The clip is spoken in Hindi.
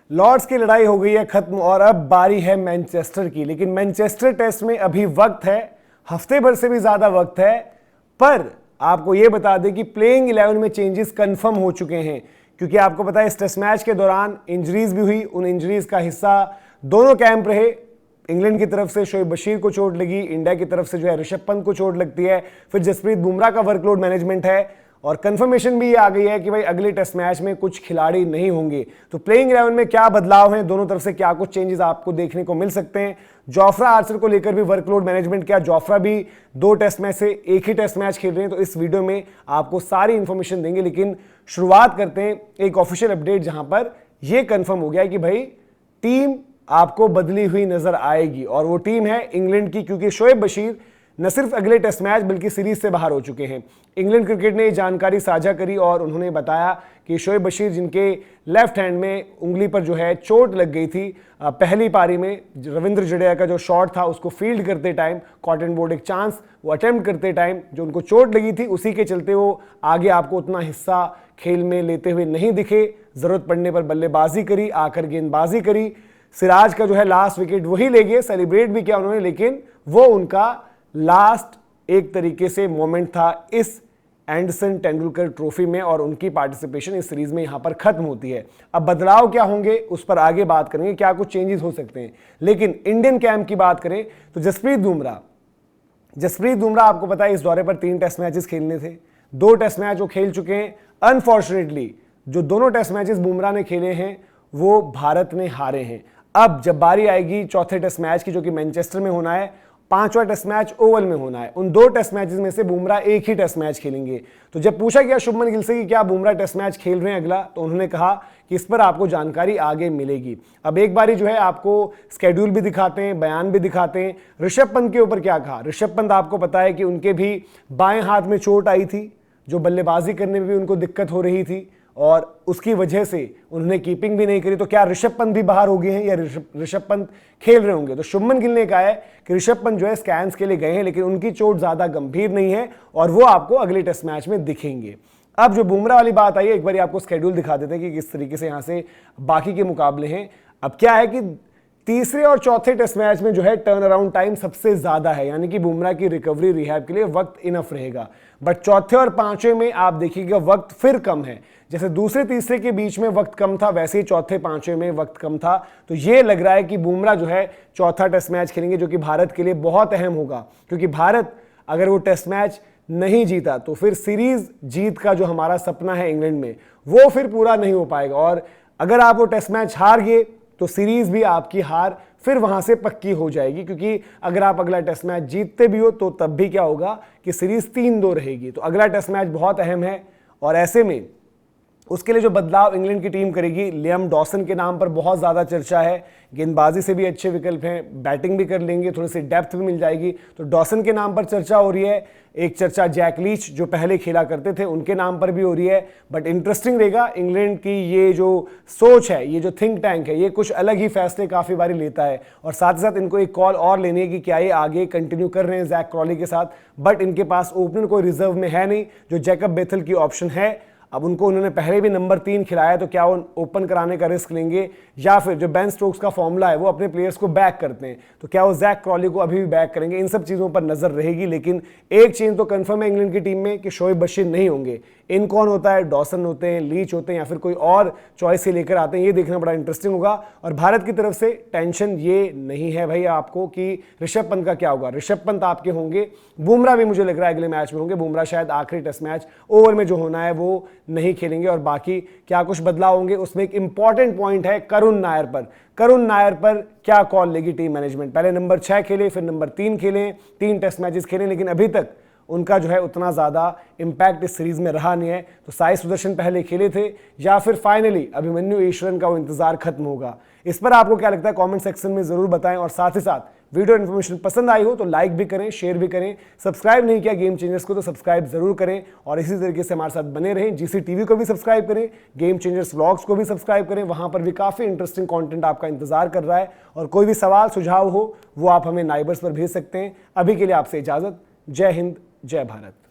लॉर्ड्स की लड़ाई हो गई है खत्म और अब बारी है मैनचेस्टर की। लेकिन मैनचेस्टर टेस्ट में अभी वक्त है, हफ्ते भर से भी ज्यादा वक्त है। पर आपको यह बता दें कि प्लेइंग 11 में चेंजेस कंफर्म हो चुके हैं, क्योंकि आपको पता है इस टेस्ट मैच के दौरान इंजरीज भी हुई। उन इंजरीज का हिस्सा दोनों कैंप रहे। इंग्लैंड की तरफ से शोएब बशीर को चोट लगी, इंडिया की तरफ से जो है ऋषभ पंत को चोट लगती है, फिर जसप्रीत बुमराह का वर्कलोड मैनेजमेंट है और कंफर्मेशन भी ये आ गई है कि भाई अगले टेस्ट मैच में कुछ खिलाड़ी नहीं होंगे। तो प्लेइंग 11 में क्या बदलाव हैं, दोनों तरफ से क्या कुछ चेंजेस आपको देखने को मिल सकते हैं। जोफ्रा आर्चर को लेकर भी वर्कलोड मैनेजमेंट किया। जोफ्रा भी 2 टेस्ट मैच से एक ही टेस्ट मैच खेल रहे हैं, तो इस वीडियो में आपको सारी इंफॉर्मेशन देंगे। लेकिन शुरुआत करते हैं एक ऑफिशियल अपडेट जहां पर यह कंफर्म हो गया कि भाई टीम आपको बदली हुई नजर आएगी और वो टीम है इंग्लैंड की, क्योंकि शोएब बशीर न सिर्फ अगले टेस्ट मैच बल्कि सीरीज से बाहर हो चुके हैं। इंग्लैंड क्रिकेट ने ये जानकारी साझा करी और उन्होंने बताया कि शोएब बशीर, जिनके लेफ्ट हैंड में उंगली पर जो है चोट लग गई थी पहली पारी में, रविंद्र जडेजा का जो शॉट था उसको फील्ड करते टाइम, कॉटन बोल्ड एक चांस वो अटेम्प्ट करते टाइम जो उनको चोट लगी थी, उसी के चलते वो आगे आपको उतना हिस्सा खेल में लेते हुए नहीं दिखे। जरूरत पड़ने पर बल्लेबाजी करी, आकर गेंदबाजी करी। सिराज का जो है लास्ट विकेट वही ले गए, सेलिब्रेट भी किया उन्होंने, लेकिन वो उनका लास्ट एक तरीके से मोमेंट था इस एंडरसन तेंदुलकर ट्रॉफी में और उनकी पार्टिसिपेशन इस सीरीज में यहां पर खत्म होती है। अब बदलाव क्या होंगे उस पर आगे बात करेंगे, क्या कुछ चेंजेस हो सकते हैं। लेकिन इंडियन कैंप की बात करें तो जसप्रीत बुमराह आपको पता है इस दौरे पर 3 टेस्ट मैचेस खेलने थे, 2 टेस्ट मैच वो खेल चुके हैं। अनफॉर्चुनेटली जो दोनों टेस्ट मैचेस बुमराह ने खेले हैं वो भारत ने हारे हैं। अब जब बारी आएगी चौथे टेस्ट मैच की, जो कि मैनचेस्टर में होना है, 5वां टेस्ट मैच ओवल में होना है, उन 2 टेस्ट मैचेस में से बुमराह एक ही टेस्ट मैच खेलेंगे। तो जब पूछा गया शुभमन गिल से कि क्या बुमराह टेस्ट मैच खेल रहे हैं अगला, तो उन्होंने कहा कि इस पर आपको जानकारी आगे मिलेगी। अब एक बारी जो है आपको स्केड्यूल भी दिखाते हैं, बयान भी दिखाते हैं। ऋषभ पंत के ऊपर क्या कहा? ऋषभ पंत आपको पता है कि उनके भी बाएं हाथ में चोट आई थी, जो बल्लेबाजी करने में भी उनको दिक्कत हो रही थी और उसकी वजह से उन्होंने कीपिंग भी नहीं करी। तो क्या ऋषभ पंत भी बाहर हो गए हैं या ऋषभ पंत खेल रहे होंगे? तो शुभमन गिल ने कहा है कि ऋषभ पंत जो है स्कैन्स के लिए गए हैं, लेकिन उनकी चोट ज्यादा गंभीर नहीं है और वो आपको अगले टेस्ट मैच में दिखेंगे। अब जो बुमराह वाली बात आई है, एक बार आपको स्केड्यूल दिखा देते हैं कि किस तरीके से यहां से बाकी के मुकाबले हैं। अब क्या है कि तीसरे और चौथे टेस्ट मैच में जो है टर्न अराउंड टाइम सबसे ज्यादा है, यानी कि बुमराह की रिकवरी रिहैब के लिए वक्त इनफ रहेगा। बट चौथे और पांचवें में आप देखिएगा वक्त फिर कम है। जैसे दूसरे तीसरे के बीच में वक्त कम था, वैसे ही चौथे पांचवें में वक्त कम था। तो ये लग रहा है कि बुमराह जो है चौथा टेस्ट मैच खेलेंगे, जो कि भारत के लिए बहुत अहम होगा, क्योंकि भारत अगर वो टेस्ट मैच नहीं जीता तो फिर सीरीज जीत का जो हमारा सपना है इंग्लैंड में वो फिर पूरा नहीं हो पाएगा। और अगर आप वो टेस्ट मैच हार गए तो सीरीज भी आपकी हार फिर वहां से पक्की हो जाएगी, क्योंकि अगर आप अगला टेस्ट मैच जीतते भी हो तो तब भी क्या होगा कि सीरीज 3-2 रहेगी। तो अगला टेस्ट मैच बहुत अहम है और ऐसे में उसके लिए जो बदलाव इंग्लैंड की टीम करेगी, लियाम डॉसन के नाम पर बहुत ज़्यादा चर्चा है। गेंदबाजी से भी अच्छे विकल्प हैं, बैटिंग भी कर लेंगे, थोड़ी सी डेप्थ भी मिल जाएगी। तो डॉसन के नाम पर चर्चा हो रही है। एक चर्चा जैक लीच जो पहले खेला करते थे उनके नाम पर भी हो रही है। बट इंटरेस्टिंग रहेगा, इंग्लैंड की ये जो सोच है, ये जो थिंक टैंक है, ये कुछ अलग ही फैसले काफ़ी बारी लेता है। और साथ ही साथ इनको एक कॉल और लेनी है कि क्या ये आगे कंटिन्यू कर रहे हैं जैक क्रॉली के साथ। बट इनके पास ओपनर कोई रिजर्व में है नहीं, जो जैकब बेथल की ऑप्शन है। अब उनको उन्होंने पहले भी नंबर 3 खिलाया, तो क्या वो ओपन कराने का रिस्क लेंगे या फिर जो बेन स्टोक्स का फॉर्मूला है वो अपने प्लेयर्स को बैक करते हैं, तो क्या वो जैक क्रॉली को अभी भी बैक करेंगे? इन सब चीज़ों पर नजर रहेगी। लेकिन एक चीज तो कंफर्म है इंग्लैंड की टीम में कि शोएब बशीर नहीं होंगे। इन कौन होता है? डॉसन होते हैं, लीच होते हैं या फिर कोई और चॉइस से लेकर आते हैं, ये देखना बड़ा इंटरेस्टिंग होगा। और भारत की तरफ से टेंशन ये नहीं है भाई आपको कि ऋषभ पंत का क्या होगा। ऋषभ पंत आपके होंगे, बुमराह भी मुझे लग रहा है अगले मैच में होंगे। बुमराह शायद आखिरी टेस्ट मैच ओवर में जो होना है वो नहीं खेलेंगे। और बाकी क्या कुछ बदलाव होंगे उसमें एक इंपॉर्टेंट पॉइंट है करुण नायर पर। करुण नायर पर क्या कॉल लेगी टीम मैनेजमेंट? पहले नंबर 6 खेले, फिर नंबर 3 खेले, 3 टेस्ट मैचेस खेले, लेकिन अभी तक उनका जो है उतना ज़्यादा इंपैक्ट इस सीरीज में रहा नहीं है। तो साई सुदर्शन पहले खेले थे या फिर फाइनली अभिमन्यु ईश्वरन का वो इंतजार खत्म होगा? इस पर आपको क्या लगता है कमेंट सेक्शन में ज़रूर बताएं। और साथ ही साथ वीडियो इन्फॉर्मेशन पसंद आई हो तो लाइक भी करें, शेयर भी करें। सब्सक्राइब नहीं किया गेम चेंजर्स को तो सब्सक्राइब जरूर करें और इसी तरीके से हमारे साथ बने रहें। जीसी टीवी को भी सब्सक्राइब करें, गेम चेंजर्स व्लॉग्स को भी सब्सक्राइब करें, वहां पर भी काफ़ी इंटरेस्टिंग कंटेंट आपका इंतजार कर रहा है। और कोई भी सवाल सुझाव हो वो आप हमें नाइबर्स पर भेज सकते हैं। अभी के लिए आपसे इजाज़त। जय हिंद, जय भारत।